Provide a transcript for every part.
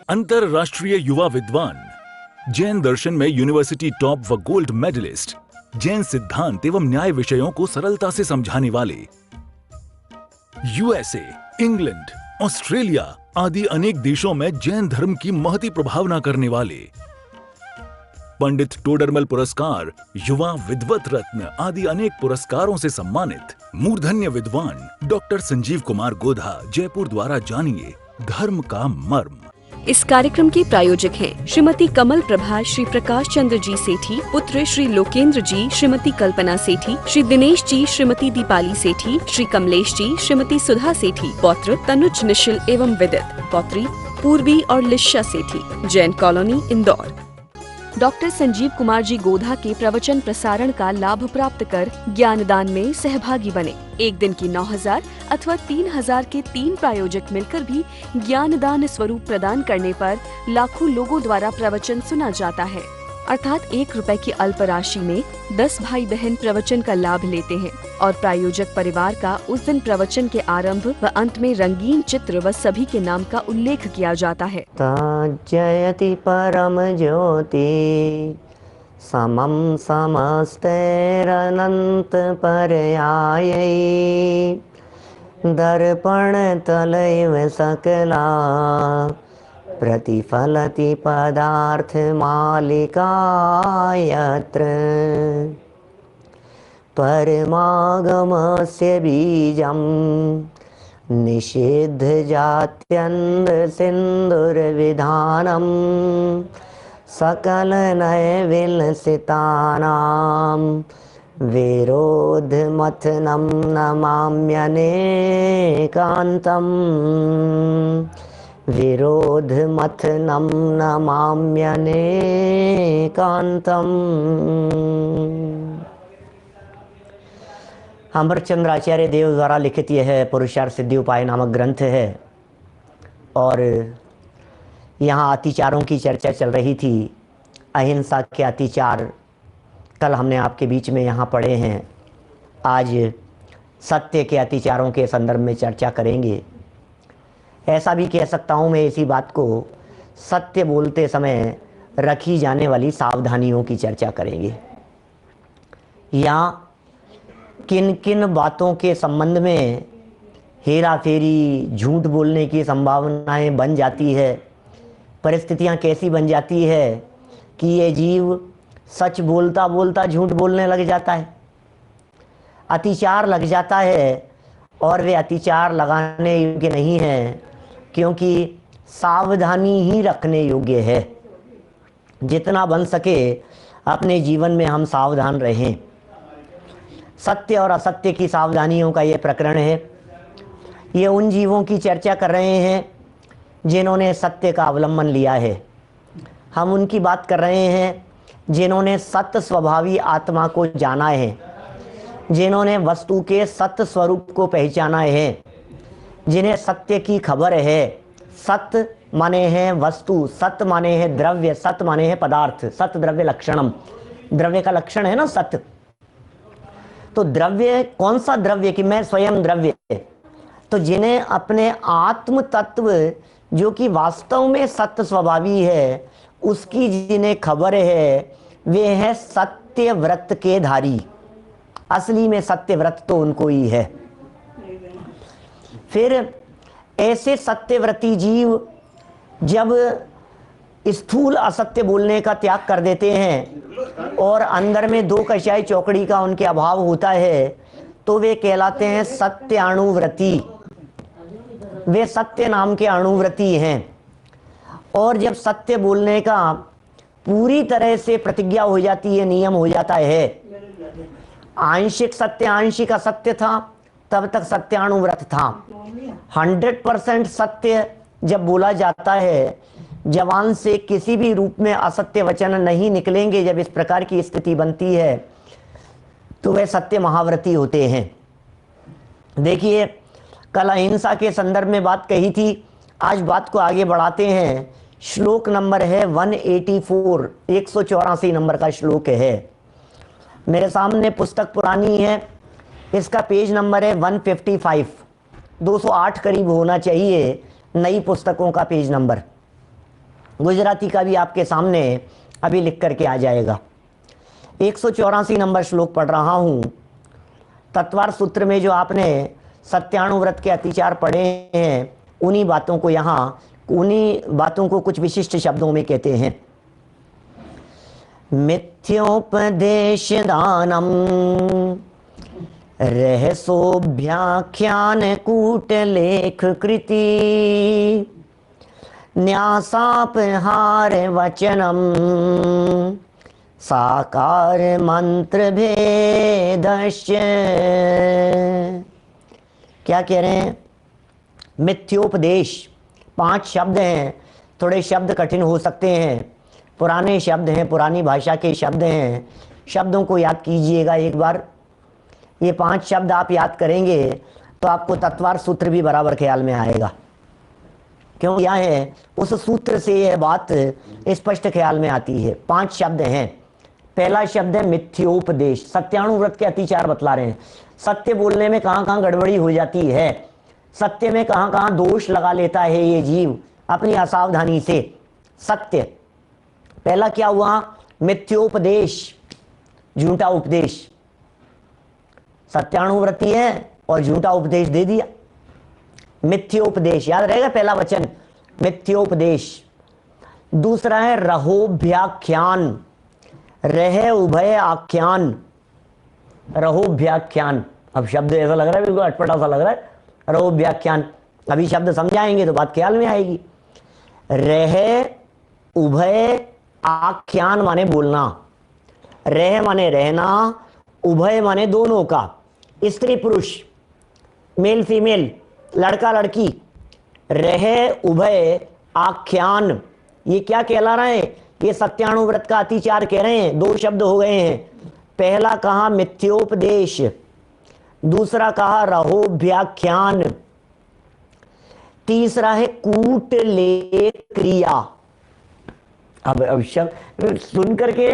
अंतरराष्ट्रीय युवा विद्वान, जैन दर्शन में यूनिवर्सिटी टॉप व गोल्ड मेडलिस्ट, जैन सिद्धांत एवं न्याय विषयों को सरलता से समझाने वाले, यूएसए, इंग्लैंड, ऑस्ट्रेलिया आदि अनेक देशों में जैन धर्म की महती प्रभावना करने वाले, पंडित टोडरमल पुरस्कार, युवा विद्वत रत्न आदि अनेक पुरस्कारों से सम्मानित मूर्धन्य विद्वान डॉक्टर संजीव कुमार गोधा जयपुर द्वारा जानिए धर्म का मर्म। इस कार्यक्रम के प्रायोजक हैं श्रीमती कमल प्रभा श्री प्रकाश चंद्र जी सेठी, पुत्र श्री लोकेंद्र जी, श्रीमती कल्पना सेठी, श्री दिनेश जी, श्रीमती दीपाली सेठी, श्री कमलेश जी, श्रीमती सुधा सेठी, पौत्र तनुज निशिल एवं विदित, पौत्री पूर्वी और लिशा सेठी, जैन कॉलोनी, इंदौर। डॉक्टर संजीव कुमार जी गोधा के प्रवचन प्रसारण का लाभ प्राप्त कर ज्ञानदान में सहभागी बने। एक दिन की 9,000 अथवा 3,000 के 3 प्रायोजक मिलकर भी ज्ञानदान स्वरूप प्रदान करने पर लाखों लोगों द्वारा प्रवचन सुना जाता है। अर्थात 1 रुपए की अल्प राशि में 10 भाई बहन प्रवचन का लाभ लेते हैं और प्रायोजक परिवार का उस दिन प्रवचन के आरंभ व अंत में रंगीन चित्र व सभी के नाम का उल्लेख किया जाता है। जयति परम ज्योति समम समस्तैरनंत पर्यायै दर्पण तलैव सकला प्रतिफलति पदार्थ मालिका यत्र परमागमस्य बीजं निषिद्ध जात्यन्ध सिन्दुर्विधानं सकल नैविलसितानां विरोधमथनं नमाम्यनेकान्तम् विरोधमथनं नमाम्यनेकान्तम्। अमरचंद्र आचार्य देव द्वारा लिखित यह पुरुषार्थ सिद्धि उपाय नामक ग्रंथ है और यहाँ अतिचारों की चर्चा चल रही थी। अहिंसा के अतिचार कल हमने आपके बीच में यहाँ पढ़े हैं। आज सत्य के अतिचारों के संदर्भ में चर्चा करेंगे। ऐसा भी कह सकता हूँ मैं इसी बात को, सत्य बोलते समय रखी जाने वाली सावधानियों की चर्चा करेंगे। यहाँ किन किन बातों के संबंध में हेरा फेरी, झूठ बोलने की संभावनाएं बन जाती है, परिस्थितियाँ कैसी बन जाती है कि ये जीव सच बोलता बोलता झूठ बोलने लग जाता है, अतिचार लग जाता है और वे अतिचार लगाने योग्य नहीं है, क्योंकि सावधानी ही रखने योग्य है। जितना बन सके अपने जीवन में हम सावधान रहें। सत्य और असत्य की सावधानियों का ये प्रकरण है। ये उन जीवों की चर्चा कर रहे हैं जिन्होंने सत्य का अवलंबन लिया है। हम उनकी बात कर रहे हैं जिन्होंने सत्य स्वभावी आत्मा को जाना है, जिन्होंने वस्तु के सत्य स्वरूप को पहचाना है, जिन्हें सत्य की खबर है। सत्य माने है वस्तु, सत्य माने है द्रव्य, सत्य माने है पदार्थ। सत्य द्रव्य लक्षणम, द्रव्य का लक्षण है ना सत्य। तो द्रव्य कौन सा द्रव्य कि मैं स्वयं द्रव्य। तो जिन्हें अपने आत्म तत्व जो कि वास्तव में सत्य स्वभावी है उसकी जिन्हें खबर है, वे है सत्य व्रत के धारी। असली में सत्य व्रत तो उनको ही है। फिर ऐसे सत्यव्रती जीव जब स्थूल असत्य बोलने का त्याग कर देते हैं और अंदर में 2 कषाय चौकड़ी का उनके अभाव होता है, तो वे कहलाते हैं सत्य अणुव्रती। वे सत्य नाम के अणुव्रती हैं। और जब सत्य बोलने का पूरी तरह से प्रतिज्ञा हो जाती है, नियम हो जाता है, आंशिक सत्य आंशिक असत्य था, तब तक सत्यानुव्रत था। 100% सत्य जब बोला जाता है, जवान से किसी भी रूप में असत्य वचन नहीं निकलेंगे, जब इस प्रकार की स्थिति बनती है तो वे सत्य महाव्रती होते हैं। देखिए, कल अहिंसा के संदर्भ में बात कही थी, आज बात को आगे बढ़ाते हैं। श्लोक नंबर है 184, 184 नंबर का श्लोक है। मेरे सामने पुस्तक पुरानी है, इसका पेज नंबर है 155, 208 करीब होना चाहिए नई पुस्तकों का पेज नंबर। गुजराती का भी आपके सामने अभी लिख करके आ जाएगा। 184 नंबर श्लोक पढ़ रहा हूं। तत्वार सूत्र में जो आपने सत्यानुव्रत के अतिचार पढ़े हैं, उन्हीं बातों को कुछ विशिष्ट शब्दों में कहते हैं। मिथ्योपदेश दानम रहसोभ्याख्यान कूटलेख कृति न्यासापहार वचनम साकार मंत्र भेदश्च। क्या कह रहे हैं? मिथ्योपदेश 5 शब्द हैं। थोड़े शब्द कठिन हो सकते हैं, पुराने शब्द हैं, पुरानी भाषा के शब्द हैं। शब्दों को याद कीजिएगा एक बार। ये 5 शब्द आप याद करेंगे तो आपको तत्वार सूत्र भी बराबर ख्याल में आएगा। क्यों? क्या है, उस सूत्र से यह बात स्पष्ट ख्याल में आती है। 5 शब्द हैं। पहला शब्द है मिथ्योपदेश। सत्यानुव्रत के अतिचार बतला रहे हैं। सत्य बोलने में कहां कहां गड़बड़ी हो जाती है, सत्य में कहां कहां दोष लगा लेता है ये जीव अपनी असावधानी से। सत्य पहला क्या हुआ? मिथ्योपदेश, झूठा उपदेश। सत्यानुव्रती है और झूठा उपदेश दे दिया। मिथ्योपदेश, याद रहेगा पहला वचन, मिथ्योपदेश। दूसरा है रहोभ्याख्यान, रह उभय आख्यान, रहोभ्याख्यान। अब शब्द ऐसा लग रहा है, बिल्कुल अटपटा सा लग रहा है। रहोभ्याख्यान, अभी शब्द समझाएंगे तो बात ख्याल में आएगी। रह उभय आख्यान माने बोलना, रह माने रहना, उभय माने दोनों का, स्त्री पुरुष, मेल फीमेल, लड़का लड़की। रह उभय आख्यान, ये क्या कहला रहे हैं? ये सत्यानुव्रत का अतिचार कह रहे हैं। 2 शब्द हो गए हैं। पहला कहा मिथ्योपदेश, दूसरा कहा रहोभ्याख्यान, तीसरा है कूटलेख क्रिया। अब शब्द सुन करके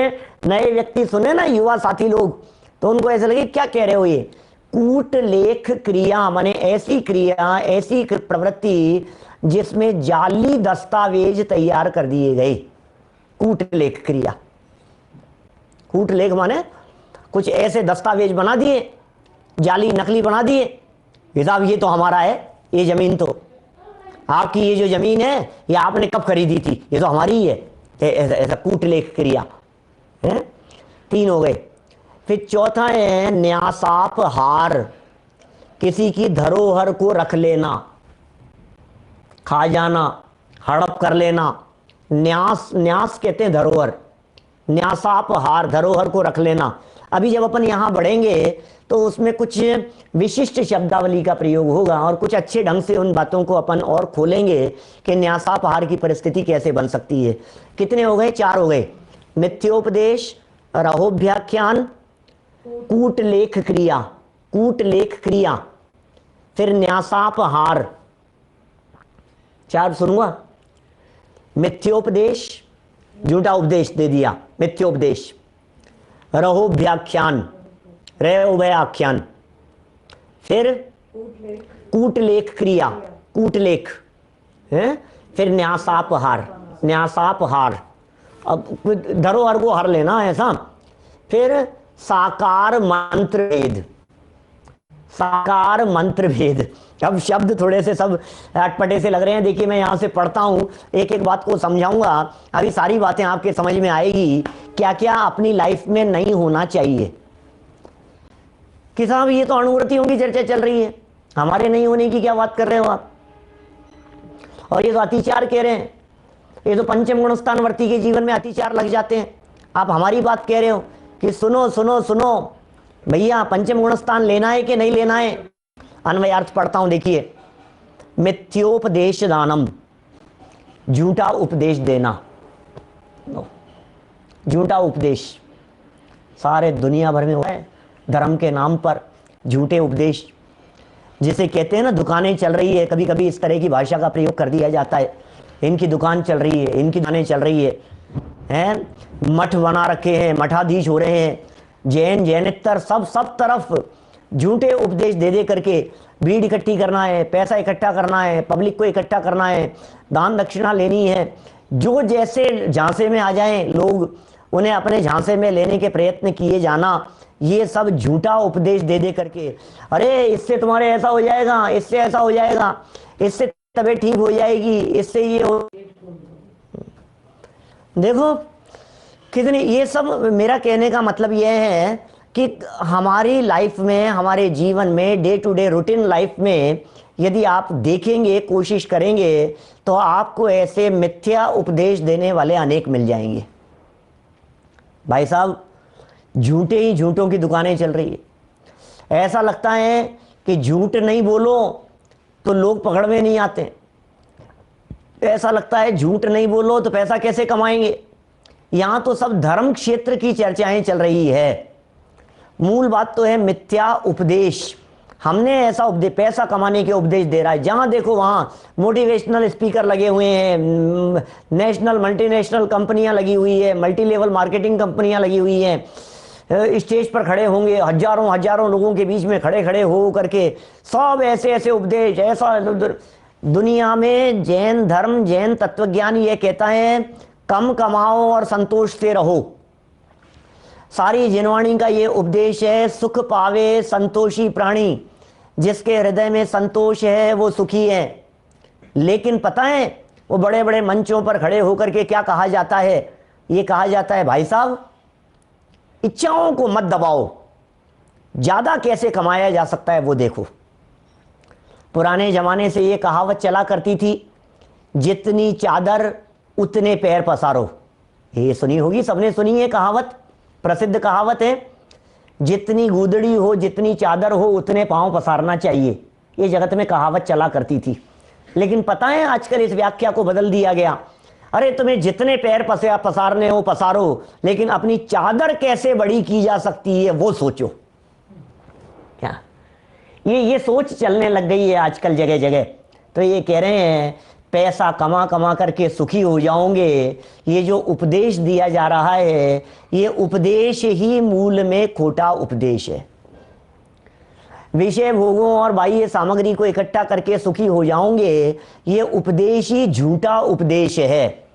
नए व्यक्ति सुने ना, युवा साथी लोग, तो उनको ऐसा लगे क्या कह रहे हो ये? कूटलेख क्रिया माने ऐसी क्रिया, ऐसी प्रवृत्ति जिसमें जाली दस्तावेज तैयार कर दिए गए। कूटलेख क्रिया, कूटलेख माने कुछ ऐसे दस्तावेज बना दिए, जाली नकली बना दिए। हिसाब ये तो हमारा है, ये जमीन तो आपकी, ये जो जमीन है ये आपने कब खरीदी थी, ये तो हमारी ही है। ऐसा कूटलेख क्रिया है। 3 हो गए। फिर चौथा है न्यासापहार, किसी की धरोहर को रख लेना, खा जाना, हड़प कर लेना। न्यास, न्यास कहते हैं धरोहर, न्यासापहार, धरोहर को रख लेना। अभी जब अपन यहां बढ़ेंगे तो उसमें कुछ विशिष्ट शब्दावली का प्रयोग होगा और कुछ अच्छे ढंग से उन बातों को अपन और खोलेंगे कि न्यासापहार की परिस्थिति कैसे बन सकती है। कितने हो गए? 4 हो गए। मिथ्योपदेश, रहोभ्याख्यान, कूटलेख क्रिया, कूटलेख क्रिया, फिर न्यासापहार। 4 सुनूंगा। मिथ्योपदेश, झूठा उपदेश दे दिया, मिथ्योपदेश। रहोभ्याख्यान, रह उभय आख्यान, फिर कूटलेख क्रिया, कूटलेख है, फिर न्यासापहार, न्यासापहार। अब धरोहर को हर लेना ऐसा। फिर साकार मंत्र भेद, साकार मंत्र भेद। अब शब्द थोड़े से सब अटपटे से लग रहे हैं। देखिए मैं यहां से पढ़ता हूं, एक एक बात को समझाऊंगा, अभी सारी बातें आपके समझ में आएगी क्या क्या अपनी लाइफ में नहीं होना चाहिए। कि साहब ये तो अनुव्रतियों की चर्चा चल रही है, हमारे नहीं होने की क्या बात कर रहे हो आप? और ये तो अतिचार कह रहे हैं, ये तो पंचम गुणस्थान वर्ती के जीवन में अतिचार लग जाते हैं। आप हमारी बात कह रहे हो कि सुनो सुनो सुनो भैया, पंचम गुणस्थान लेना है कि नहीं लेना है? अन्वयार्थ पढ़ता हूं, देखिए। मिथ्योपदेश दानम, झूठा उपदेश देना, झूठा उपदेश सारे दुनिया भर में हुआ है। धर्म के नाम पर झूठे उपदेश, जिसे कहते हैं ना दुकानें चल रही है, कभी कभी इस तरह की भाषा का प्रयोग कर दिया जाता है। इनकी दुकान चल रही है, इनकी दुकानें चल रही है, मठ बना रखे हैं, मठाधीश हो रहे हैं, जैन जैनितर सब तरफ झूठे उपदेश दे दे करके भीड़ इकट्ठी करना है, पैसा इकट्ठा करना है, पब्लिक को इकट्ठा करना है, दान दक्षिणा लेनी है, जो जैसे झांसे में आ जाएं लोग, उन्हें अपने झांसे में लेने के प्रयत्न किए जाना, ये सब झूठा उपदेश दे दे करके, अरे इससे तुम्हारे ऐसा हो जाएगा, इससे ऐसा हो जाएगा, इससे तबीयत ठीक हो जाएगी, इससे ये हो। देखो कितनी, ये सब मेरा कहने का मतलब ये है कि हमारी लाइफ में, हमारे जीवन में, day to day routine life में यदि आप देखेंगे, कोशिश करेंगे, तो आपको ऐसे मिथ्या उपदेश देने वाले अनेक मिल जाएंगे। भाई साहब, झूठे ही झूठों की दुकानें चल रही है। ऐसा लगता है कि झूठ नहीं बोलो तो लोग पकड़ में नहीं आते, ऐसा लगता है झूठ नहीं बोलो तो पैसा कैसे कमाएंगे। यहां तो सब धर्म क्षेत्र की चर्चाएं चल रही है। मूल बात तो है मिथ्या उपदेश। हमने ऐसा उपदेश, पैसा कमाने के उपदेश दे रहा है, जहां देखो वहां मोटिवेशनल स्पीकर लगे हुए हैं, नेशनल मल्टीनेशनल कंपनियां लगी हुई है, मल्टी लेवल मार्केटिंग कंपनियां लगी हुई हैं, स्टेज पर खड़े होंगे, हजारों हजारों लोगों के बीच में खड़े खड़े हो करके सब ऐसे ऐसे उपदेश। ऐसा दुनिया में जैन धर्म, जैन तत्वज्ञान ये कहता है कम कमाओ और संतोष से रहो। सारी जिनवाणी का ये उपदेश है, सुख पावे संतोषी प्राणी, जिसके हृदय में संतोष है वो सुखी है। लेकिन पता है वो बड़े बड़े मंचों पर खड़े होकर के क्या कहा जाता है? ये कहा जाता है भाई साहब इच्छाओं को मत दबाओ, ज्यादा कैसे कमाया जा सकता है वो देखो। पुराने जमाने से ये कहावत चला करती थी, जितनी चादर उतने पैर पसारो। ये सुनी होगी, सबने सुनी है कहावत, प्रसिद्ध कहावत है। जितनी गूदड़ी हो, जितनी चादर हो, उतने पांव पसारना चाहिए। ये जगत में कहावत चला करती थी। लेकिन पता है आजकल इस व्याख्या को बदल दिया गया। अरे तुम्हें जितने पैर पसारने हो पसारो, लेकिन अपनी चादर कैसे बड़ी की जा सकती है वो सोचो। क्या ये सोच चलने लग गई है आजकल जगह जगह। तो ये कह रहे हैं पैसा कमा कमा करके सुखी हो जाओगे। ये जो उपदेश दिया जा रहा है, ये उपदेश ही मूल में खोटा उपदेश है। विषय भोगों और बाह्य सामग्री को इकट्ठा करके सुखी हो जाओगे, ये उपदेश ही झूठा उपदेश है।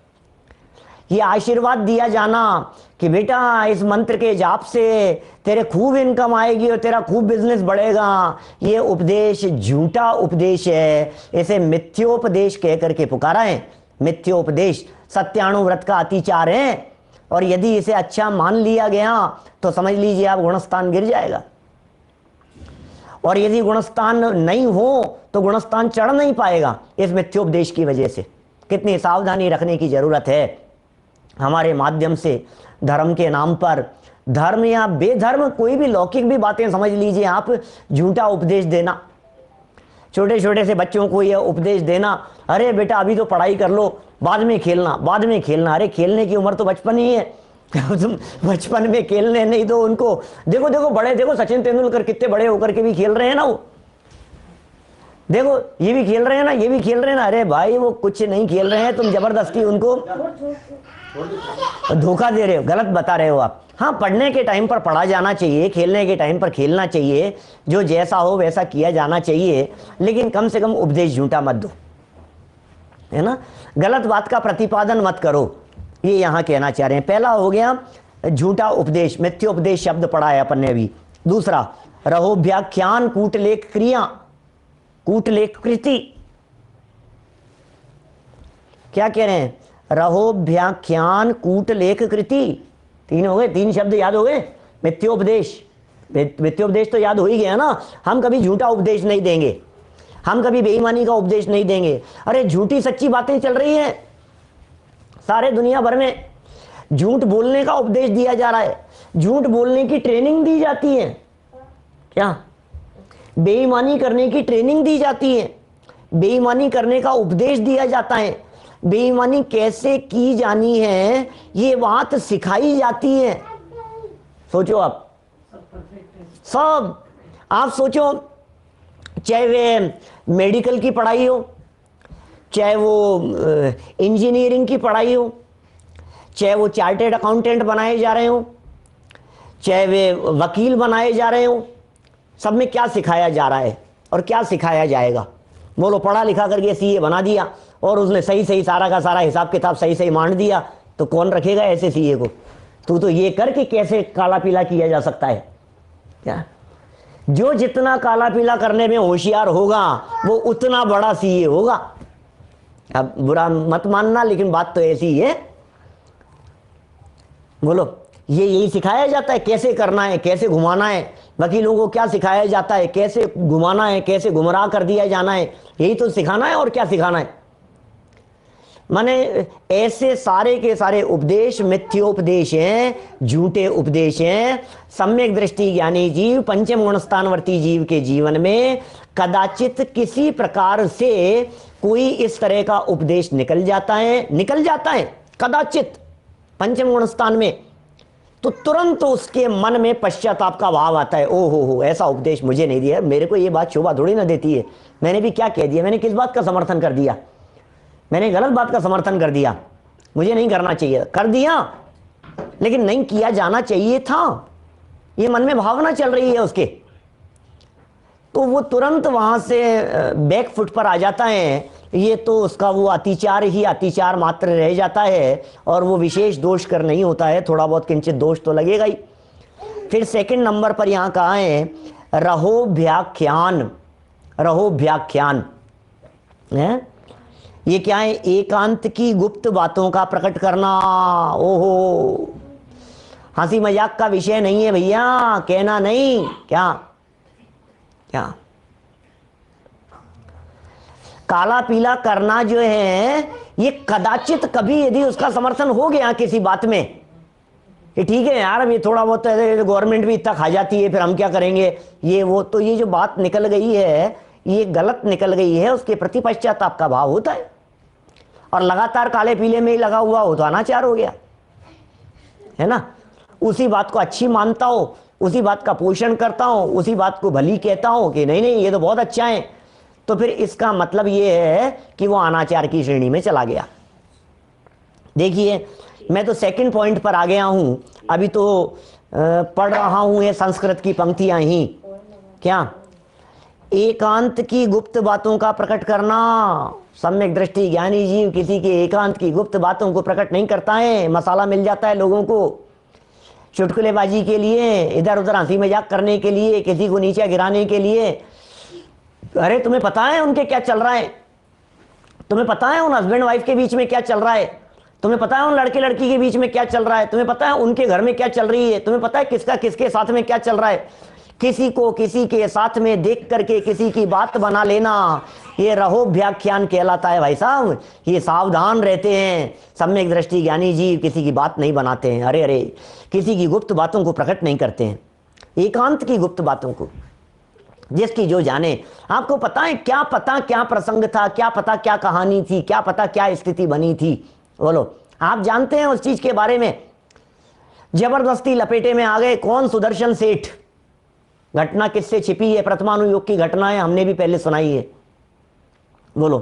ये आशीर्वाद दिया जाना कि बेटा इस मंत्र के जाप से तेरे खूब इनकम आएगी और तेरा खूब बिजनेस बढ़ेगा, ये उपदेश झूठा उपदेश है। इसे मिथ्योपदेश कह करके पुकारा है। मिथ्योपदेश सत्यानुव्रत का अतिचार है, और यदि इसे अच्छा मान लिया गया तो समझ लीजिए आप गुणस्थान गिर जाएगा, और यदि गुणस्थान नहीं हो तो गुणस्थान चढ़ नहीं पाएगा इस मिथ्योपदेश की वजह से। कितनी सावधानी रखने की जरूरत है। हमारे माध्यम से धर्म के नाम पर, धर्म या बेधर्म कोई भी लौकिक भी बातें समझ लीजिए आप, झूठा उपदेश देना। छोटे छोटे से बच्चों को यह उपदेश देना, अरे बेटा अभी तो पढ़ाई कर लो, बाद में खेलना, बाद में खेलना। अरे खेलने की उम्र तो बचपन ही है। तुम बचपन में खेलने नहीं दो उनको। देखो देखो बड़े, देखो सचिन तेंदुलकर कितने बड़े होकर के भी खेल रहे हैं ना, वो देखो ये भी खेल रहे हैं ना, ये भी खेल रहे हैं ना। अरे भाई वो कुछ नहीं खेल रहे हैं, तुम जबरदस्ती उनको धोखा दे रहे हो, गलत बता रहे हो आप। हाँ, पढ़ने के टाइम पर पढ़ा जाना चाहिए, खेलने के टाइम पर खेलना चाहिए, जो जैसा हो वैसा किया जाना चाहिए, लेकिन कम से कम उपदेश झूठा मत दो, है ना। गलत बात का प्रतिपादन मत करो, ये यहाँ कहना चाह रहे हैं। पहला हो गया झूठा उपदेश, मिथ्योपदेश शब्द पढ़ा है अपन ने अभी। दूसरा रहोभ्याख्यान कूटलेख क्रिया, कूटलेख कृति। क्या कह रहे हैं? रहोभ्याख्यान कूटलेख कृति। तीन हो गए, तीन शब्द याद हो गए। मिथ्योपदेश, मिथ्योपदेश तो याद हो ही गया ना। हम कभी झूठा उपदेश नहीं देंगे, हम कभी बेईमानी का उपदेश नहीं देंगे। अरे झूठी सच्ची बातें चल रही हैं सारे दुनिया भर में। झूठ बोलने का उपदेश दिया जा रहा है, झूठ बोलने की ट्रेनिंग दी जाती है। क्या? बेईमानी करने की ट्रेनिंग दी जाती है, बेईमानी करने का उपदेश दिया जाता है। बेईमानी कैसे की जानी है ये बात सिखाई जाती है। सोचो आप, सब आप सोचो, चाहे वे मेडिकल की पढ़ाई हो, चाहे वो इंजीनियरिंग की पढ़ाई हो, चाहे वो चार्टेड अकाउंटेंट बनाए जा रहे हो, चाहे वे वकील बनाए जा रहे हो, सब में क्या सिखाया जा रहा है और क्या सिखाया जाएगा? बोलो, पढ़ा लिखा करके सीए बना दिया और उसने सही सही सारा का सारा हिसाब किताब सही सही मान दिया, तो कौन रखेगा ऐसे सीए को? तू तो ये कर कि कैसे काला पीला किया जा सकता है क्या? जो जितना काला पीला करने में होशियार होगा वो उतना बड़ा सीए होगा। अब बुरा मत मानना, लेकिन बात तो ऐसी ही है। बोलो, ये यही सिखाया जाता है कैसे करना है, कैसे घुमाना है। वकीलों को क्या सिखाया जाता है? कैसे घुमाना है, कैसे गुमराह कर दिया जाना है, यही तो सिखाना है। और क्या सिखाना है? माने ऐसे सारे के सारे उपदेश मिथ्योपदेश हैं, झूठे उपदेश हैं। सम्यक दृष्टि ज्ञानी जीव, पंचम गुणस्थानवर्ती जीव के जीवन में कदाचित किसी प्रकार से कोई इस तरह का उपदेश निकल जाता है कदाचित पंचम गुणस्थान में, तो तुरंत उसके मन में पश्चाताप का भाव आता है। ओ हो, ऐसा उपदेश मुझे नहीं दिया, मेरे को ये बात शोभा थोड़ी ना देती है। मैंने भी क्या कह दिया? मैंने किस बात का समर्थन कर दिया? मैंने गलत बात का समर्थन कर दिया, मुझे नहीं करना चाहिए, कर दिया, लेकिन नहीं किया जाना चाहिए था। ये मन में भावना चल रही है उसके, तो वो तुरंत वहां से बैक फुट पर आ जाता है। ये तो उसका वो अतिचार ही अतिचार मात्र रह जाता है, और वो विशेष दोष कर नहीं होता है, थोड़ा बहुत किंचित दोष तो लगेगा ही। फिर सेकंड नंबर पर यहाँ कहा है रहोभ्याख्यान। रहोभ्याख्यान है, ये क्या है? एकांत की गुप्त बातों का प्रकट करना। ओहो, हंसी मजाक का विषय नहीं है भैया, कहना नहीं। क्या क्या काला पीला करना जो है, ये कदाचित कभी यदि उसका समर्थन हो गया किसी बात में, ये ठीक है यार, अब ये थोड़ा बहुत गवर्नमेंट भी इतना खा जाती है, फिर हम क्या करेंगे, ये वो, तो ये जो बात निकल गई है, ये गलत निकल गई है, उसके प्रति पश्चाताप का भाव होता है। और लगातार काले पीले में ही लगा हुआ हो तो अनाचार हो गया, है ना। उसी बात को अच्छी मानता हो, उसी बात का पोषण करता हूं, उसी बात को भली कहता हूं कि नहीं नहीं ये तो बहुत अच्छा है, तो फिर इसका मतलब ये है कि वो अनाचार की श्रेणी में चला गया। देखिए, मैं तो सेकंड पॉइंट पर आ गया हूं, अभी तो पढ़ रहा हूं ये संस्कृत की पंक्तियां ही। क्या? एकांत की गुप्त बातों का प्रकट करना। सम्यक दृष्टि ज्ञानी जीव किसी के एकांत की गुप्त बातों को प्रकट नहीं करता है। मसाला मिल जाता है लोगों को चुटकुलेबाजी के लिए, इधर उधर हंसी मजाक करने के लिए, किसी को नीचे गिराने के लिए। अरे तुम्हें पता है उनके क्या चल रहा है? तुम्हें पता है उन हस्बैंड वाइफ के बीच में क्या चल रहा है? तुम्हें पता है उन लड़के लड़की के बीच में क्या चल रहा है? तुम्हें पता है उनके घर में क्या चल रही है? तुम्हें पता है किसका किसके साथ में क्या चल रहा है? किसी को किसी के साथ में देख करके किसी की बात बना लेना, ये रहोभ्याख्यान कहलाता है भाई साहब। ये सावधान रहते हैं, सम्यक दृष्टि ज्ञानी जीव किसी की बात नहीं बनाते हैं। अरे अरे, किसी की गुप्त बातों को प्रकट नहीं करते हैं, एकांत की गुप्त बातों को, जिसकी जो जाने। आपको पता है क्या पता क्या प्रसंग था, क्या पता क्या कहानी थी, क्या पता क्या स्थिति बनी थी? बोलो, आप जानते हैं उस चीज के बारे में? जबरदस्ती लपेटे में आ गए। कौन? सुदर्शन सेठ। घटना किससे छिपी है? प्रथमानुयोग की घटना है, हमने भी पहले सुनाई है। बोलो,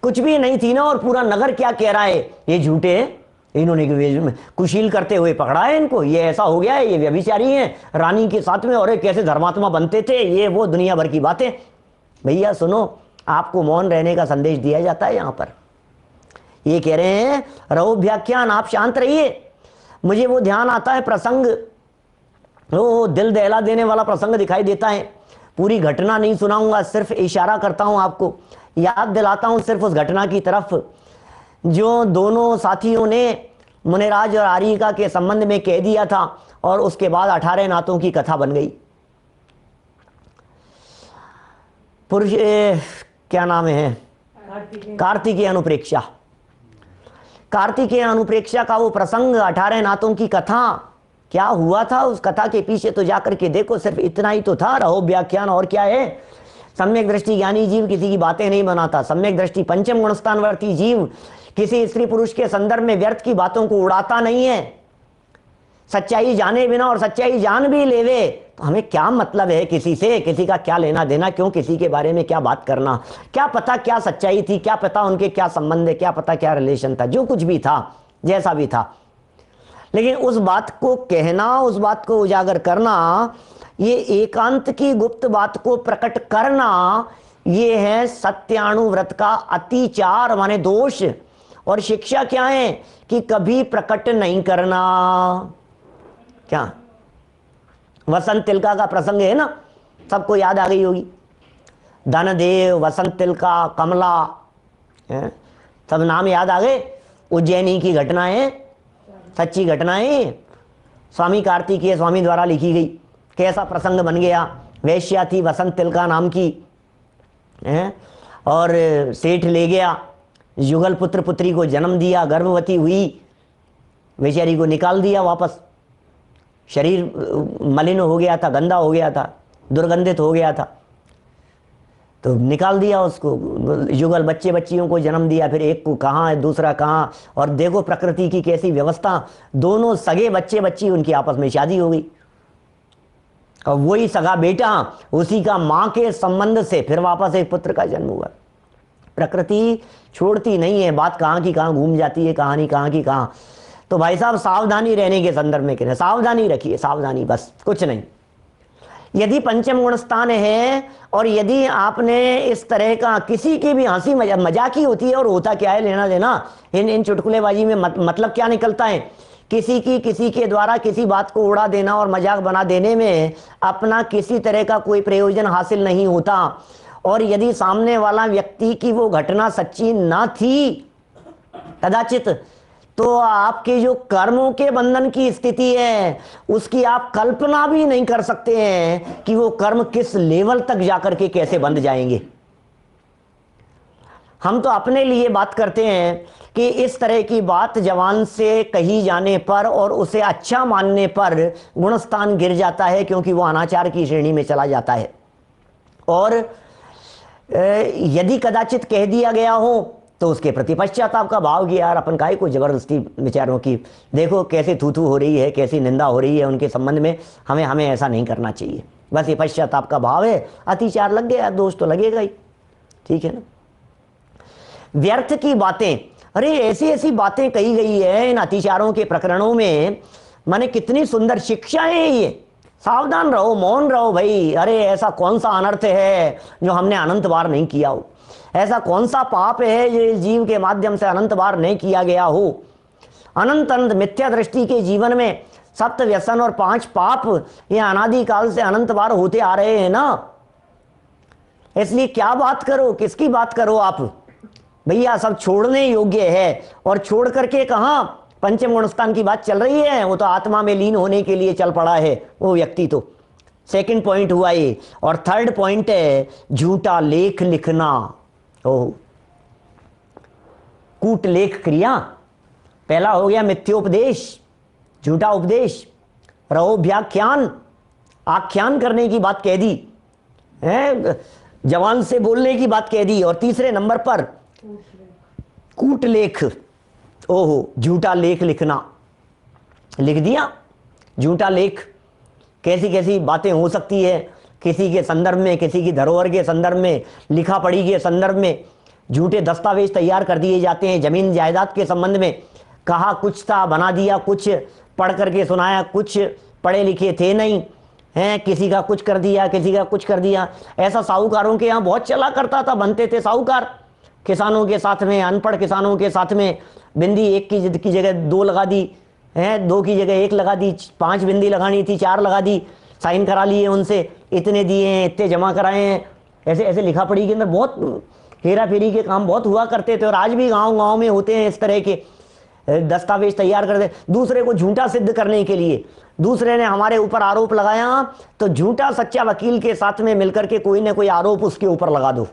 कुछ भी नहीं थी ना, और पूरा नगर क्या कह रहा है, ये झूठे हैं, इन्होंने कुशील करते हुए पकड़ा है इनको, ये ऐसा हो गया है, ये व्यभिचारी हैं रानी के साथ में, और कैसे धर्मात्मा बनते थे, ये वो दुनिया भर की बातें। भैया सुनो, आपको मौन रहने का संदेश दिया जाता है यहां पर। ये कह रहे हैं रहोभ्याख्यान, आप शांत रहिए। मुझे वो ध्यान आता है प्रसंग, वो दिल दहला देने वाला प्रसंग दिखाई देता है। पूरी घटना नहीं सुनाऊंगा, सिर्फ इशारा करता हूं, आपको याद दिलाता हूं सिर्फ उस घटना की तरफ जो दोनों साथियों ने मुनिराज और आरिका के संबंध में कह दिया था, और उसके बाद 18 नातों की कथा बन गई। पुरुष क्या नाम है? कार्तिकेय अनुप्रेक्षा। कार्तिकेय अनुप्रेक्षा का वो प्रसंग, 18 नातों की कथा, क्या हुआ था उस कथा के पीछे तो जाकर के देखो, सिर्फ इतना ही तो था, रहोभ्याख्यान। और क्या है? सम्यक दृष्टि ज्ञानी जीव किसी की बातें नहीं बनाता। सम्यक दृष्टि पंचम गुणस्थानवर्ती जीव किसी स्त्री पुरुष के संदर्भ में व्यर्थ की बातों को उड़ाता नहीं है। सच्चाई जाने बिना, और सच्चाई जान भी लेवे तो हमें क्या मतलब है किसी से, किसी का क्या लेना देना, क्यों किसी के बारे में क्या बात करना? क्या पता क्या सच्चाई थी, क्या पता उनके क्या संबंध है, क्या पता क्या रिलेशन था, जो कुछ भी था, जैसा भी था। लेकिन उस बात को कहना, उस बात को उजागर करना, ये एकांत की गुप्त बात को प्रकट करना, ये है सत्यानुव्रत का अतिचार माने दोष। और शिक्षा क्या है कि कभी प्रकट नहीं करना। क्या वसंत तिलका का प्रसंग है ना, सबको याद आ गई होगी। धनदेव, वसंत तिलका, कमला, सब नाम याद आ गए। उज्जैनी की घटनाएं, सच्ची घटनाएं स्वामी कार्तिकेय स्वामी द्वारा लिखी गई। कैसा प्रसंग बन गया। वैश्या थी वसंत तिलका नाम की, और सेठ ले गया, युगल पुत्र पुत्री को जन्म दिया, गर्भवती हुई, बेचारी को निकाल दिया वापस। शरीर मलिन हो गया था, गंदा हो गया था, दुर्गंधित हो गया था, तो निकाल दिया उसको। युगल बच्चे बच्चियों को जन्म दिया, फिर एक को कहाँ है दूसरा कहाँ। और देखो प्रकृति की कैसी व्यवस्था, दोनों सगे बच्चे बच्ची उनकी आपस में शादी हो गई, और वही सगा बेटा उसी का माँ के संबंध से फिर वापस एक पुत्र का जन्म हुआ। प्रकृति छोड़ती नहीं है, बात कहाँ की कहाँ घूम जाती है, कहानी कहाँ की कहाँ। तो भाई साहब सावधानी रहने के संदर्भ में कह रहे, सावधानी रखिए, सावधानी, बस कुछ नहीं। यदि पंचम गुण स्थान है और यदि आपने इस तरह का किसी की भी हंसी मजाक ही होती है, और होता क्या है लेना देना इन चुटकुलेबाजी में, मतलब क्या निकलता है, किसी के द्वारा किसी बात को उड़ा देना और मजाक बना देने में अपना किसी तरह का कोई प्रयोजन हासिल नहीं होता। और यदि सामने वाला व्यक्ति की वो घटना सच्ची ना थी कदाचित, तो आपके जो कर्मों के बंधन की स्थिति है उसकी आप कल्पना भी नहीं कर सकते हैं कि वो कर्म किस लेवल तक जाकर के कैसे बंध जाएंगे। हम तो अपने लिए बात करते हैं कि इस तरह की बात जवान से कही जाने पर और उसे अच्छा मानने पर गुणस्थान गिर जाता है, क्योंकि वो अनाचार की श्रेणी में चला जाता है। और यदि कदाचित कह दिया गया हो तो उसके प्रति पश्चाताप का भाव कि यार अपन काहे को जबरदस्ती विचारों की, देखो कैसे थू थू हो रही है, कैसी निंदा हो रही है उनके संबंध में, हमें ऐसा नहीं करना चाहिए। बस ये पश्चाताप का भाव है, अतिचार लग गया, दोष तो लगेगा ही, ठीक है ना। व्यर्थ की बातें, अरे ऐसी ऐसी बातें कही गई है इन अतिचारों के प्रकरणों में, माने कितनी सुंदर शिक्षा है ये। सावधान रहो, मौन रहो भाई। अरे ऐसा कौन सा अनर्थ है जो हमने अनंत बार नहीं किया हो, ऐसा कौन सा पाप है जो इस जीव के माध्यम से अनंत बार नहीं किया गया हो। अनंत अनंत मिथ्या दृष्टि के जीवन में सप्त व्यसन और 5 पाप ये अनादिकाल से अनंत बार होते आ रहे हैं ना। इसलिए क्या बात करो, किसकी बात करो आप भैया, सब छोड़ने योग्य है। और छोड़ करके कहां पंचम गुणस्थान की बात चल रही है, वो तो आत्मा में लीन होने के लिए चल पड़ा है वो व्यक्ति। तो सेकंड पॉइंट हुआ ये। और थर्ड पॉइंट है झूठा लेख लिखना। ओह, कूट लेख क्रिया। पहला हो गया मिथ्योपदेश, झूठा उपदेश, रहोभ्याख्यान, आख्यान करने की बात कह दी है, जवान से बोलने की बात कह दी। और तीसरे नंबर पर कूट लेख, ओहो झूठा लेख लिखना, लिख दिया झूठा लेख। कैसी कैसी बातें हो सकती है किसी के संदर्भ में, किसी की धरोहर के संदर्भ में, लिखा पढ़ी के संदर्भ में झूठे दस्तावेज तैयार कर दिए जाते हैं। जमीन जायदाद के संबंध में कहा कुछ था, बना दिया कुछ, पढ़ करके सुनाया कुछ, पढ़े लिखे थे नहीं हैं, किसी का कुछ कर दिया, किसी का कुछ कर दिया। ऐसा साहूकारों के यहाँ बहुत चला करता था, बनते थे साहूकार। किसानों के साथ में, अनपढ़ किसानों के साथ में बिंदी एक की जगह 2 लगा दी है, 2 की जगह 1 लगा दी, 5 बिंदी लगानी थी 4 लगा दी, साइन करा लिए उनसे, इतने दिए हैं, इतने जमा कराए हैं। ऐसे ऐसे लिखा पढ़ी के अंदर बहुत हेरा फेरी के काम बहुत हुआ करते थे। और आज भी गांव गांव में होते हैं इस तरह के दस्तावेज तैयार करते, दूसरे को झूठा सिद्ध करने के लिए। दूसरे ने हमारे ऊपर आरोप लगाया तो झूठा सच्चा वकील के साथ में मिलकर के कोई ना कोई आरोप उसके ऊपर लगा दो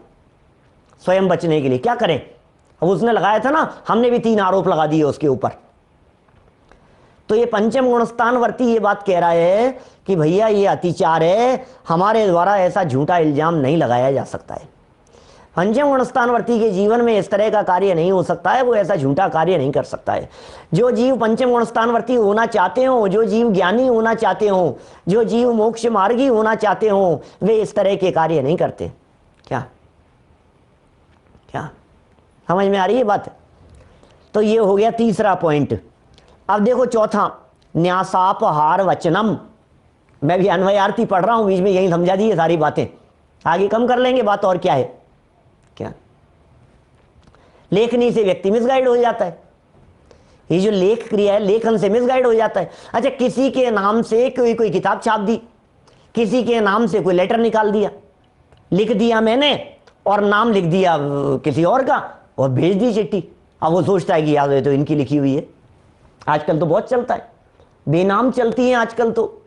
स्वयं बचने के लिए। क्या करें, अब उसने लगाया था ना, हमने भी 3 आरोप लगा दिए उसके ऊपर। तो ये पंचम गुणस्थानवर्ती ये बात कह रहा है कि भैया ये अतिचार है, हमारे द्वारा ऐसा झूठा इल्जाम नहीं लगाया जा सकता है। पंचम गुणस्थानवर्ती के जीवन में इस तरह का कार्य नहीं हो सकता है, वो ऐसा झूठा कार्य नहीं कर सकता है। जो जीव पंचम गुणस्थानवर्ती होना चाहते हो, जो जीव ज्ञानी होना चाहते हो, जो जीव मोक्ष मार्गी होना चाहते हो, वे इस तरह के कार्य नहीं करते। क्या क्या समझ में आ रही है बात? तो ये हो गया तीसरा पॉइंट। अब देखो चौथा, न्यासापहार वचनम। मैं भी अन्वयार्थी पढ़ रहा हूं, बीच में यही समझा दी है सारी बातें, आगे कम कर लेंगे बात, और क्या है। लेखनी से व्यक्ति मिसगाइड हो जाता है। ये जो लेख क्रिया है, लेखन से मिसगाइड हो जाता है। अच्छा, किसी के नाम से कोई किताब छाप दी, किसी के नाम से कोई लेटर निकाल दिया, लिख दिया मैंने और नाम लिख दिया किसी और का और भेज दी चिट्ठी। अब वो सोचता है कि यार ये तो इनकी लिखी हुई है। आजकल तो बहुत चलता है, बेनाम चलती है आजकल तो,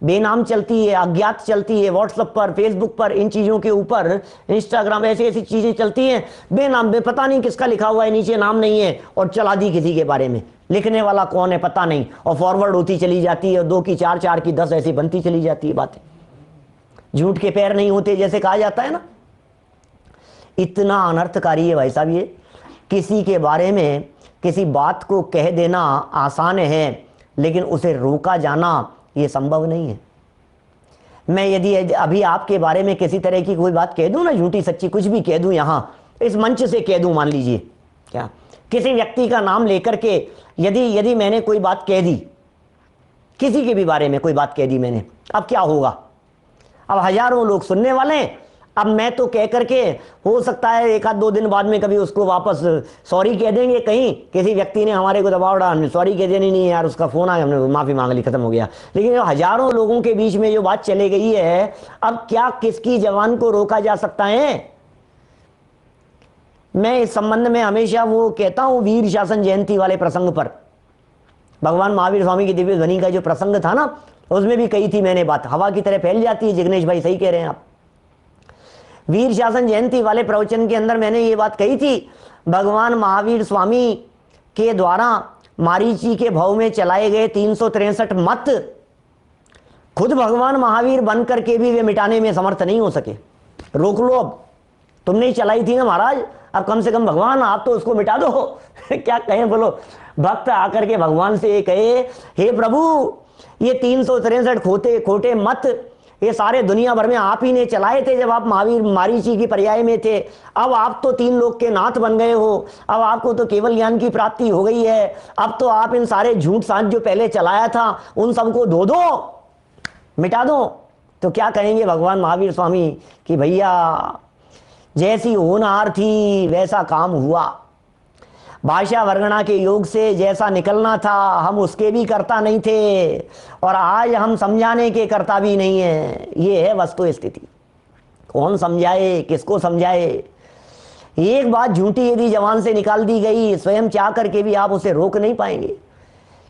बेनाम चलती है, अज्ञात चलती है, व्हाट्सएप पर, फेसबुक पर, इन चीज़ों के ऊपर, इंस्टाग्राम, ऐसी ऐसी चीज़ें चलती हैं बेनाम, बे पता नहीं किसका लिखा हुआ है, नीचे नाम नहीं है और चला दी किसी के बारे में, लिखने वाला कौन है पता नहीं, और फॉरवर्ड होती चली जाती है, 2 की 4, 4 की 10 ऐसी बनती चली जाती है बातें। झूठ के पैर नहीं होते जैसे कहा जाता है ना, इतना अनर्थकारी है भाई साहब ये। किसी के बारे में किसी बात को कह देना आसान है, लेकिन उसे रोका जाना ये संभव नहीं है। मैं यदि अभी आपके बारे में किसी तरह की कोई बात कह दूं ना, झूठी सच्ची कुछ भी कह दूं, यहां इस मंच से कह दूं, मान लीजिए क्या, किसी व्यक्ति का नाम लेकर के यदि मैंने कोई बात कह दी, किसी के भी बारे में कोई बात कह दी मैंने, अब क्या होगा? अब हजारों लोग सुनने वाले हैं। अब मैं तो कह करके, हो सकता है 1-2 दिन बाद में कभी उसको वापस सॉरी कह देंगे, कहीं किसी व्यक्ति ने हमारे को दबाव डाला, हमने सॉरी कह देनी नहीं यार, उसका फोन आया, हमने माफी मांग ली, खत्म हो गया। लेकिन हजारों लोगों के बीच में जो बात चले गई है, अब क्या किसकी जबान को रोका जा सकता है? मैं इस संबंध में हमेशा वो कहता हूं, वीर शासन जयंती वाले प्रसंग पर, भगवान महावीर स्वामी की दिव्य ध्वनि का जो प्रसंग था ना, उसमें भी कही थी मैंने बात, हवा की तरह फैल जाती है। जिग्नेश भाई सही कह रहे हैं आप। वीर शासन जयंती वाले प्रवचन के अंदर मैंने ये बात कही थी, भगवान महावीर स्वामी के द्वारा मारीची के भाव में चलाए गए 363 मत, खुद भगवान महावीर बन करके भी वे मिटाने में समर्थ नहीं हो सके। रोक लो, अब तुमने ही चलाई थी ना महाराज, अब कम से कम भगवान आप तो उसको मिटा दो। क्या कहें बोलो? भक्त आकर के भगवान से ये कहे, हे प्रभु, ये 363 खोटे मत ये सारे दुनिया भर में आप ही ने चलाए थे जब आप महावीर मारीची की पर्याय में थे। अब आप तो 3 लोक के नाथ बन गए हो, अब आपको तो केवल ज्ञान की प्राप्ति हो गई है। अब तो आप इन सारे झूठ साझ जो पहले चलाया था उन सबको धो दो, मिटा दो। तो क्या कहेंगे भगवान महावीर स्वामी कि भैया जैसी होनहार थी वैसा काम हुआ, भाषा वर्गणा के योग से जैसा निकलना था हम उसके भी कर्ता नहीं थे, और आज हम समझाने के कर्ता भी नहीं है। ये है वस्तु स्थिति। कौन समझाए, किसको समझाए? एक बात झूठी यदि जवान से निकाल दी गई, स्वयं चाह करके भी आप उसे रोक नहीं पाएंगे।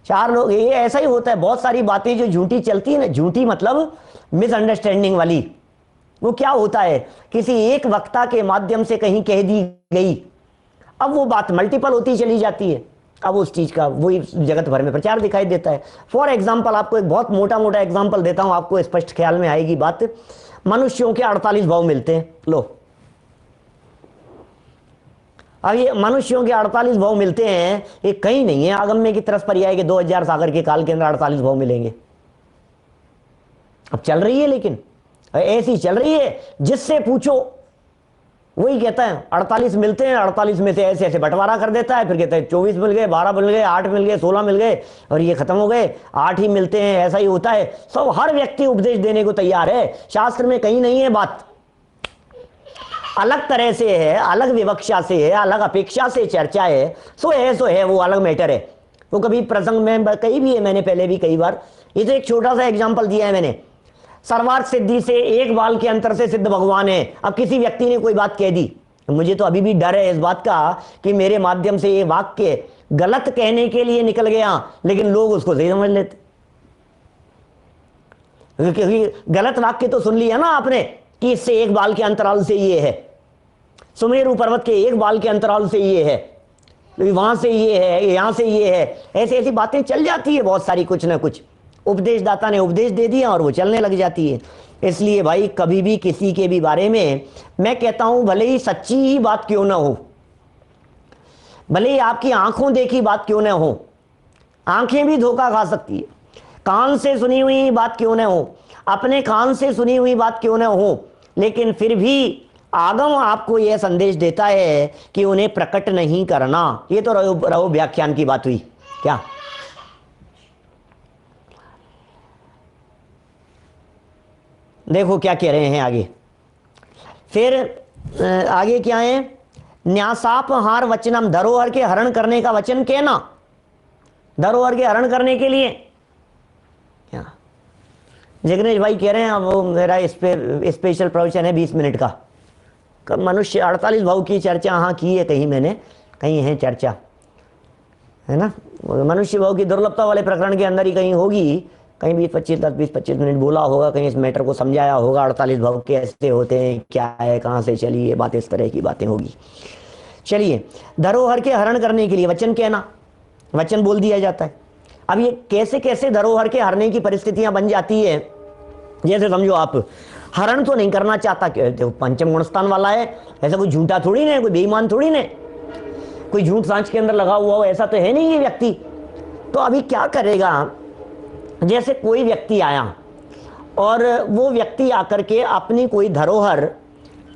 4 लोग, ये ऐसा ही होता है। बहुत सारी बातें जो झूठी चलती है ना, झूठी मतलब मिसअंडरस्टैंडिंग वाली, वो क्या होता है, किसी एक वक्ता के माध्यम से कहीं कह दी गई, अब वो बात मल्टीपल होती चली जाती है, अब उस चीज का वही जगत भर में प्रचार दिखाई देता है। फॉर एग्जाम्पल, आपको एक बहुत मोटा मोटा एग्जाम्पल देता हूं, आपको स्पष्ट ख्याल में आएगी बात। मनुष्यों के 48 भाव मिलते हैं, लो अब ये मनुष्यों के 48 भाव मिलते हैं, ये कहीं नहीं है आगम्य की तरफ पर्याय के 2000 सागर के काल के अंदर 48 भाव मिलेंगे। अब चल रही है, लेकिन ऐसी चल रही है जिससे पूछो वही कहता है 48 मिलते हैं, 48 में से ऐसे ऐसे बंटवारा कर देता है, फिर कहता है 24 मिल गए, 12 मिल गए, 8 मिल गए, 16 मिल गए, और ये खत्म हो गए, 8 ही मिलते हैं, ऐसा ही होता है। सब हर व्यक्ति उपदेश देने को तैयार है, शास्त्र में कहीं नहीं है बात, अलग तरह से है, अलग विवक्षा से है, अलग अपेक्षा से चर्चा है, सो है वो अलग मैटर है। वो कभी प्रसंग में कही भी है मैंने, पहले भी कई बार। ये तो एक छोटा सा एग्जाम्पल दिया है मैंने, सर्वार्थ सिद्धि से एक बाल के अंतर से सिद्ध भगवान है। अब किसी व्यक्ति ने कोई बात कह दी, मुझे तो अभी भी डर है इस बात का कि मेरे माध्यम से ये वाक्य गलत कहने के लिए निकल गया, लेकिन लोग उसको सही समझ लेते, क्योंकि गलत वाक्य तो सुन लिया ना आपने कि इससे एक बाल के अंतराल से ये है, सुमेरु पर्वत के एक बाल के अंतराल से ये है, वहां से ये है, यहां से ये है, ऐसी ऐसी बातें चल जाती है बहुत सारी, कुछ ना कुछ उपदेशदाता ने उपदेश दे दिया और वो चलने लग जाती है। इसलिए भाई कभी भी किसी के भी बारे में, मैं कहता हूं भले ही सच्ची ही बात क्यों ना हो, भले ही आपकी आंखों देखी बात क्यों ना हो, आंखें भी धोखा खा सकती है, कान से सुनी हुई बात क्यों ना हो, अपने कान से सुनी हुई बात क्यों ना हो, लेकिन फिर भी आगम आपको यह संदेश देता है कि उन्हें प्रकट नहीं करना। ये तो रहो व्याख्यान की बात हुई क्या। देखो क्या कह रहे हैं आगे, फिर आगे क्या है न्यासापहार वचनम, धरोहर के हरण करने का वचन कहना, धरोहर के हरण करने के लिए। क्या जिग्नेश भाई कह रहे हैं, वो मेरा इस पे स्पेशल प्रवचन है 20 मिनट का। मनुष्य 48 भाव की चर्चा हाँ की है, कहीं मैंने, कहीं है चर्चा, है ना, मनुष्य भाव की दुर्लभता वाले प्रकरण के अंदर ही कहीं होगी, कहीं 20-25 मिनट बोला होगा, कहीं इस मैटर को समझाया होगा, 48 भाव कैसे होते हैं, क्या है, कहाँ से चली ये बातें, इस तरह की बातें होगी। चलिए, धरोहर के हरण करने के लिए वचन कहना, वचन बोल दिया जाता है। अब ये कैसे कैसे धरोहर के हरने की परिस्थितियां बन जाती है, जैसे समझो आप हरण तो नहीं करना चाहता, देखो पंचम गुणस्थान वाला है, ऐसा कोई झूठा थोड़ी ना, कोई बेईमान थोड़ी ना, कोई झूठ सांच के अंदर लगा हुआ हो, ऐसा तो है नहीं ये व्यक्ति। तो अभी क्या करेगा, जैसे कोई व्यक्ति आया और वो व्यक्ति आकर के अपनी कोई धरोहर,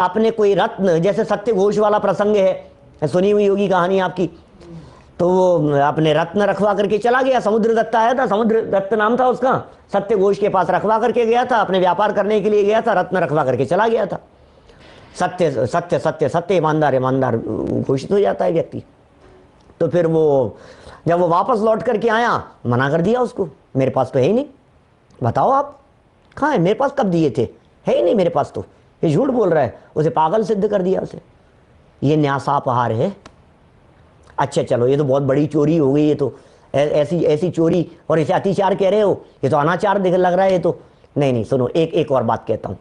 अपने कोई रत्न, जैसे सत्य घोष वाला प्रसंग है, सुनी हुई होगी कहानी आपकी, तो वो अपने रत्न रखवा करके चला गया। समुद्र दत्त आया था, समुद्र दत्त नाम था उसका, सत्य घोष के पास रखवा करके गया था, अपने व्यापार करने के लिए गया था, रत्न रखवा करके चला गया था। सत्य सत्य सत्य सत्य, ईमानदार ईमानदार घोषित हो जाता है व्यक्ति। तो फिर वो जब वो वापस लौट करके आया, मना कर दिया उसको, मेरे पास तो है ही नहीं, बताओ आप कहाँ है, मेरे पास कब दिए थे, है ही नहीं मेरे पास, तो ये झूठ बोल रहा है, उसे पागल सिद्ध कर दिया उसे। ये न्यासापहार है। अच्छा चलो, ये तो बहुत बड़ी चोरी हो गई, ये तो ऐसी ऐसी चोरी, और इसे अतिचार कह रहे हो, ये तो अनाचार दिख लग रहा है ये तो। नहीं सुनो, एक और बात कहता हूँ।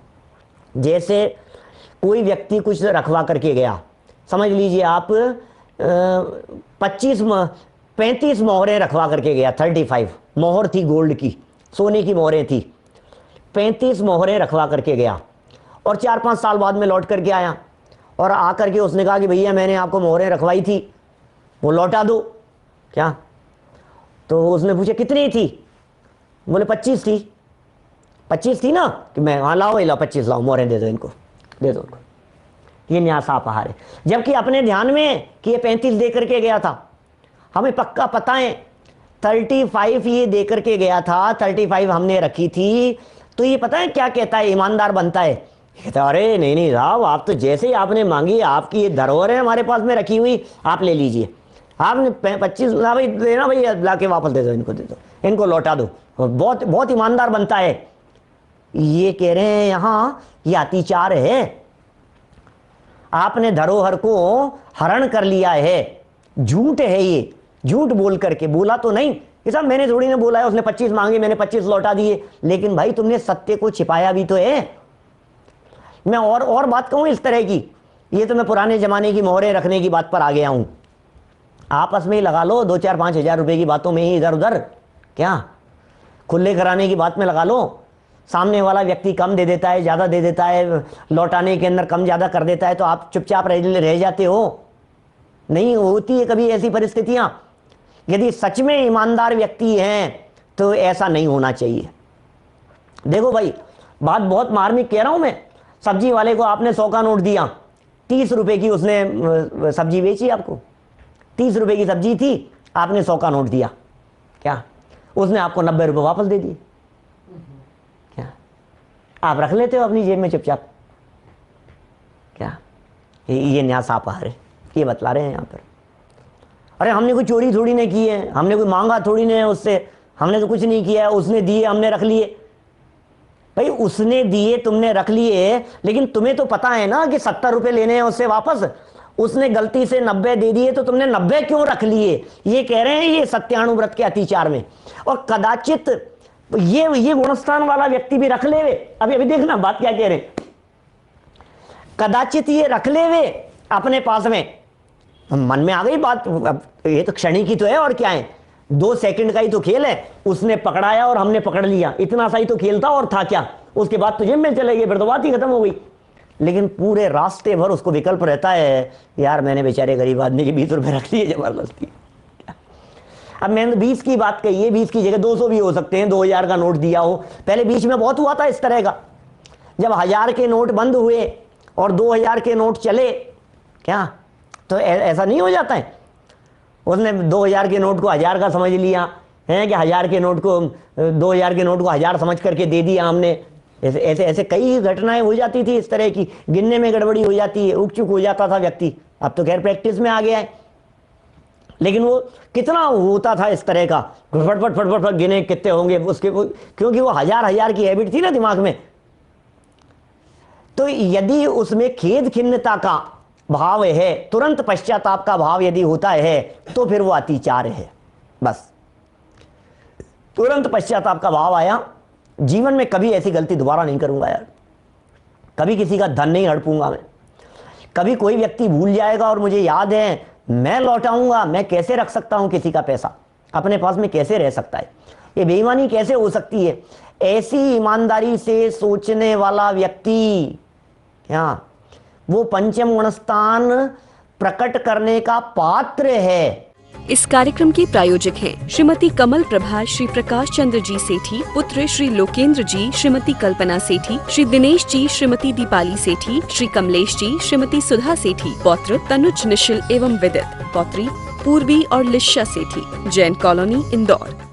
जैसे कोई व्यक्ति कुछ रखवा करके गया, समझ लीजिए आप 35 मोहरें रखवा करके गया, 35 मोहर थी गोल्ड की, सोने की मोहरें थी, 35 मोहरें रखवा करके गया, और 4-5 साल बाद में लौट करके आया, और आकर के उसने कहा कि भैया मैंने आपको मोहरें रखवाई थी, वो लौटा दो क्या। तो उसने पूछा कितनी थी, बोले 25 थी। 25 थी ना, कि मैं हाँ लाओ, लाओ 25 लाओ, मोहरें दे दो इनको, दे दो उनको। ये न्यासापहार है। जबकि अपने ध्यान में कि ये 35 दे करके गया था, हमें पक्का पता है 35 ये दे करके गया था, 35 हमने रखी थी। तो ये पता है क्या कहता है, ईमानदार बनता है, कहता है अरे नहीं साहब, आप तो जैसे ही आपने मांगी, आपकी ये धरोहर है हमारे पास में रखी हुई, आप ले लीजिए, आपने 25 भाई देना, भाई ला के वापस दे दो, इनको दे दो, इनको लौटा दो। बहुत बहुत ईमानदार बनता है। ये कह रहे हैं यहाँ ये अतिचार है, आपने धरोहर को हरण कर लिया है, झूठ है ये, झूठ बोल करके। बोला तो नहीं कि साहब मैंने थोड़ी ना बोला है, उसने 25 मांगे, मैंने 25 लौटा दिए, लेकिन भाई तुमने सत्य को छिपाया भी तो है। मैं और बात कहूं इस तरह की, ये तो मैं पुराने जमाने की मोहरें रखने की बात पर आ गया हूं, आपस में ही लगा लो, 2-4-5 हजार रुपए की बातों में ही इधर उधर, क्या खुले कराने की बात में लगा लो। सामने वाला व्यक्ति कम दे देता है, ज़्यादा दे देता है, लौटाने के अंदर कम ज़्यादा कर देता है, तो आप चुपचाप रह जाते हो। नहीं होती है कभी ऐसी परिस्थितियां। यदि सच में ईमानदार व्यक्ति हैं तो ऐसा नहीं होना चाहिए। देखो भाई, बात बहुत मार्मिक कह रहा हूं मैं। सब्जी वाले को आपने 100 का नोट दिया, 30 रुपए की उसने सब्जी बेची आपको, 30 रुपए की सब्जी थी, आपने 100 का नोट दिया, क्या उसने आपको 90 रुपए वापस दे दिए, क्या आप रख लेते हो अपनी जेब में चुपचाप, क्या ये न्यासापहार है, ये बतला रहे हैं यहाँ पर। अरे हमने कोई चोरी थोड़ी नहीं की है, हमने कोई मांगा थोड़ी नहीं है उससे, हमने तो कुछ नहीं किया है, उसने दिए हमने रख लिए। भाई उसने दिए तुमने रख लिए, लेकिन तुम्हें तो पता है ना कि 70 रुपए लेने हैं उससे वापस, उसने गलती से 90 दे दिए, तो तुमने 90 क्यों रख लिए। ये कह रहे हैं ये सत्यानुव्रत के अतिचार में। और कदाचित ये गुणस्थान वाला व्यक्ति भी रख ले वे, अभी देखना बात क्या कह रहे हैं, कदाचित ये रख ले वे अपने पास में, मन में आ गई बात, अब ये तो क्षणिक ही तो है और क्या है, 2 सेकंड का ही तो खेल है, उसने पकड़ाया और हमने पकड़ लिया, इतना सा ही तो खेल था और था क्या, उसके बाद तो जिम में चले गए, फिर तो बात ही खत्म हो गई। लेकिन पूरे रास्ते भर उसको विकल्प रहता है, यार मैंने बेचारे गरीब आदमी के 20 रुपए रख लिए जबरदस्ती। अब मैंने 20 की बात कही है, 20 की जगह 200 भी हो सकते हैं, 2000 का नोट दिया हो। पहले बीच में बहुत हुआ था इस तरह का, जब 1000 के नोट बंद हुए और 2000 के नोट चले, क्या तो ऐसा नहीं हो जाता है, उसने 2000 के नोट को 1000 का समझ लिया है, कि 1000 के नोट को 2000 के नोट को 1000 समझ करके दे दिया हमने। ऐसे कई घटनाएं हो जाती थी इस तरह की, गिनने में गड़बड़ी हो जाती है, उक चुक हो जाता था व्यक्ति। अब तो खैर प्रैक्टिस में आ गया है, लेकिन वो कितना होता था इस तरह का, फटफट फटफट फट गिने कितने होंगे उसके, क्योंकि वो हजार हजार की हैबिट थी ना दिमाग में। तो यदि उसमें खेद खिन्नता का भाव है, तुरंत पश्चाताप का भाव यदि होता है, तो फिर वो अतिचार है। बस तुरंत पश्चाताप का भाव आया, जीवन में कभी ऐसी गलती दोबारा नहीं करूंगा यार, कभी किसी का धन नहीं हड़पूंगा मैं, कभी कोई व्यक्ति भूल जाएगा और मुझे याद है मैं लौटाऊंगा, मैं कैसे रख सकता हूं किसी का पैसा अपने पास में, कैसे रह सकता है, ये बेईमानी कैसे हो सकती है। ऐसी ईमानदारी से सोचने वाला व्यक्ति वो पंचम गुणस्थान प्रकट करने का पात्र है। इस कार्यक्रम के प्रायोजक हैं श्रीमती कमल प्रभा श्री प्रकाश चंद्र जी सेठी, पुत्र श्री लोकेंद्र जी, श्रीमती कल्पना सेठी, श्री दिनेश जी, श्रीमती दीपाली सेठी, श्री कमलेश जी, श्रीमती सुधा सेठी, पौत्र तनुज निशिल एवं विदित, पौत्री पूर्वी और लिशा सेठी, जैन कॉलोनी, इंदौर।